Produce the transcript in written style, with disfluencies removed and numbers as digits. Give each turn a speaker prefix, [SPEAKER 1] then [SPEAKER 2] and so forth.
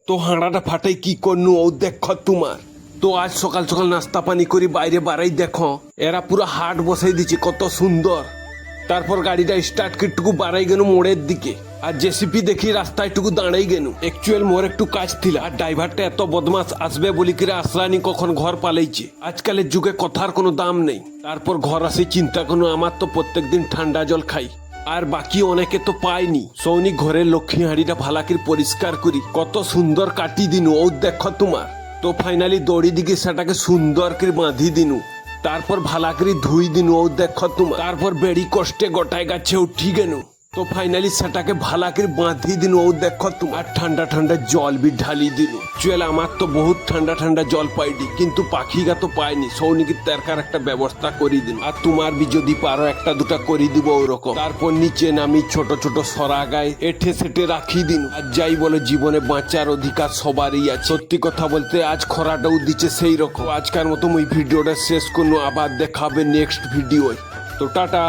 [SPEAKER 1] তো হাঁড়াটা ফাটাই কি করনু ও দেখ তোমার। তো আজ সকাল সকাল নাস্তা পানি করি বাইরে বাড়াই দেখো এরা পুরো হাট বসাই দিচ্ছে কত সুন্দর। তারপর গাড়িটা স্টার্ট করটুকু বাড়াই গেল মোড়ের দিকে আর জেসিপি দেখি রাস্তায় টুকু দাঁড়াই গেল। একচুয়াল মোর একটু কাজ ছিল আর ড্রাইভারটা এত বদমাস আসবে বলি করে আসলানি কখন ঘর পালাইছে। আজকালের যুগে কথার কোনো দাম নেই। তারপর ঘর আসে চিন্তা কোনো আমার তো প্রত্যেকদিন ঠান্ডা জল খাই আর বাকি অনেকে তো পায়নি। সৌনিক ঘরের লক্ষ্মী হাঁড়িটা ভালাকির পরিষ্কার করি কত সুন্দর কাটি দিনু ও দেখো তোমার। তো ফাইনালি দড়ি দিকে সেটাকে সুন্দর করে বাঁধি দিনু। তারপর ভালা করে ধুই দিনু ও দেখো তোমার। তারপর বেড়ি কষ্টে গোটায় গাছে উঠি গেনু। তো ফাইনালি সেটাকে ভালা করে বাঁধি দিনু ও দেখো তোমার। ঠান্ডা ঠান্ডা জল বি ঢালি দিনু। চুয়েল আমার তো বহুত ঠান্ডা ঠান্ডা জল পাইনি কিন্তু পাখিগা তো পায়নি। সৌনিকের তারকার একটা ব্যবস্থা করি দিন আর তোমার বি যদি পারো একটা দুটা করে দিব ওরকম। তারপর নিচে নামি ছোট ছোট সরা গায়ে এঠে সেটে রাখি দিন। আর যাই বলে জীবনে বাঁচার অধিকার সবারই আছে। সত্যি কথা বলতে আজ খরাটাও দিচ্ছে সেই রকম। আজকের মতো ওই ভিডিওটা শেষ করবো, আবার দেখাবে নেক্সট ভিডিও। তো টাটা।